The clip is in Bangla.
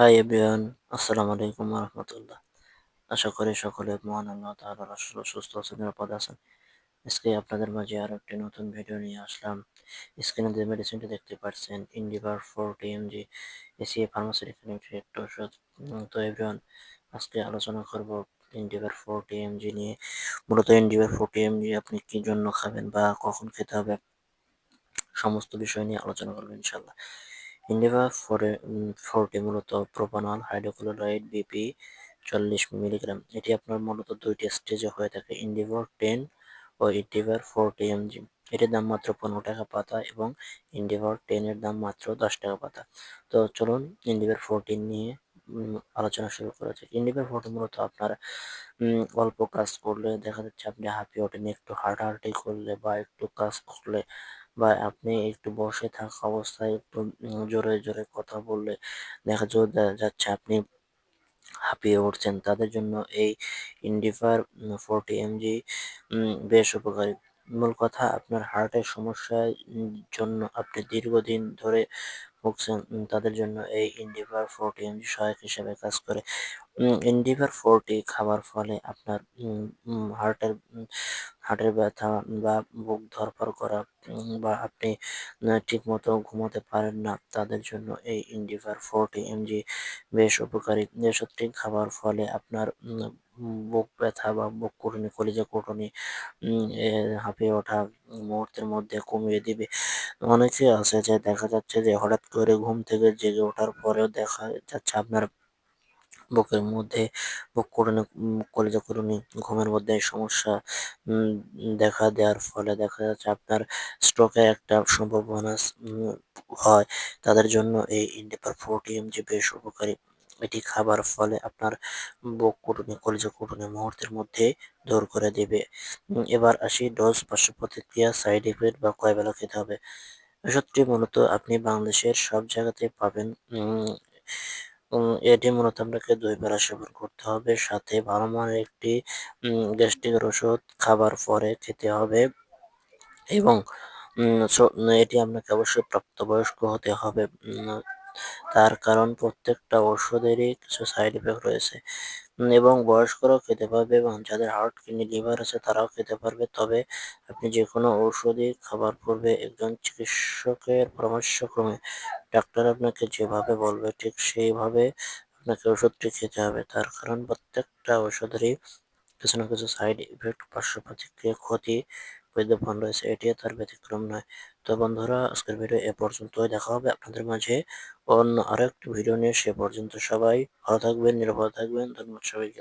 হাই এভরিওয়ান, আসসালামু আলাইকুম রহমতুল্লাহ। আশা করি সকলে মহান আল্লাহ তাআলার আশীর্বাদে সুস্থ আছেন, নিরাপদ আছেন। আজকে আপনাদের মাঝে আরো একটি নতুন ভিডিও নিয়ে আসলাম। স্ক্রিনে যে মেডিসিনটি দেখতে পাচ্ছেন, ইন্ডিভার 40 mg এসিএ ফার্মাসিউটিক্যাল লিমিটেড একটা ওষুধ। তো এভরিওয়ান, আজকে আলোচনা করব ইন্ডিভার 40 mg নিয়ে। মূলত ইন্ডিভার 40 mg আপনি কি জন্য খাবেন বা কখন খেতে হবে, সমস্ত বিষয় নিয়ে আলোচনা করবো ইনশাল্লাহ। ইন্ডিভা 40 মূলত প্রোপানল হাইড্রোক্লোরাইড বিপি 40 মিলিগ্রাম। এটি আপনার মূলত দুইটি স্টেজে হয়ে থাকে, ইন্ডিভার 10 ও ইন্ডিভার 40 mg। এটির দাম মাত্র 15 টাকা পাতা এবং ইন্ডিভার 10 এর দাম মাত্র 10 টাকা পাতা। তো চলুন ইন্ডিভার 14 নিয়ে আলোচনা শুরু করা যাক। ইন্ডিভার 14 মূলত আপনার অল্প কাজ করলে দেখা যাচ্ছে আপনি হাঁপিয়ে ওঠেন, একটু হাঁটাহাঁটি করলে বা একটু কাজ করলে বা আপনি একটু বসে থাকা অবস্থায় একটু জোরে জোরে কথা বললে যাচ্ছে আপনি হাঁপিয়ে উঠছেন, তাদের জন্য এই ইন্ডিভার 40 mg বেশ উপকারী। মূল কথা, আপনার হার্টের সমস্যার জন্য আপনি দীর্ঘদিন ধরে ভুগছেন, তাদের জন্য এই ইন্ডিভার 40 mg সহায়ক হিসেবে কাজ করে। এনডিভার 40 খাবার ফলে আপনার হার্টের হার্টের ব্যথা বা বুক ধড়ফড় করা বা আপনি ঠিকমতো ঘুমাতে পারেন না, তাদের জন্য এই এনডিভার 40 mg বেশ উপকারী। এই ওষুধটি খাবার ফলে আপনার বুক ব্যথা বা বুক কুড়নি, কলিজা কুড়নি, হাঁপিয়ে ওঠা মুহূর্তের মধ্যে কমিয়ে দিবে। অনেকে আছে যে দেখা যাচ্ছে যে হঠাৎ করে ঘুম থেকে জেগে ওঠার পরেও দেখা যাচ্ছে আপনার বুকের মধ্যে বুক কুড়নে কলিজা কুড়নি, ঘুমের মধ্যে সমস্যা উম দেখা দেওয়ার ফলে দেখা যাচ্ছে আপনার স্ট্রোকের একটা সম্ভাবনা হয়। তাদের জন্য এই ইন্ডিভার 40 mg বেশ উপকারী। এটি খাবার ফলে আপনার বুক কুড়নি, কলিজা কুড়নি মুহূর্তের মধ্যে দূর করে দিবে। এবার আসি ডোজ, পার্শ্ব প্রতিক্রিয়া, সাইড ইফেক্ট বা কয় বেলা খেতে হবে। ওষুধটি মূলত আপনি বাংলাদেশের সব জায়গাতেই পাবেন। এটি মূলত আপনাকে 2 বেলা সেবন করতে হবে। সাথে ভালো মানের একটি গ্যাস্ট্রিকের ওষুধ খাবার পরে খেতে হবে এবং এটি আপনাকে অবশ্যই প্রাপ্তবয়স্ক হতে হবে। তার কারণ প্রত্যেকটা ওষুধেরই কিছু সাইড ইফেক্ট রয়েছে। এবং বয়স্করাও খেতে পারবে এবং যাদের হার্ট, কিডনি, লিভার আছে তারাও খেতে পারবে। তবে আপনি যেকোনো ঔষধই খাবার পূর্বে একজন চিকিৎসকের পরামর্শক্রমে ডাক্তার আপনাকে যেভাবে বলবে ঠিক সেইভাবে আপনাকে ওষুধটি খেতে হবে। তার কারণ প্রত্যেকটা ওষুধেরই কিছু না কিছু সাইড ইফেক্ট, পার্শ্ব প্রতিক্রিয়া, ক্ষতি, বিদ্যমান রয়েছে। এটিও তার ব্যতিক্রম নয়। তো বন্ধুরা, আজকের ভিডিও এ পর্যন্তই। দেখা হবে আপনাদের মাঝে অন্য আরো একটি ভিডিও নিয়ে। সে পর্যন্ত সবাই ভালো থাকবেন, নিরাপদ থাকবেন। ধন্যবাদ সবাইকে।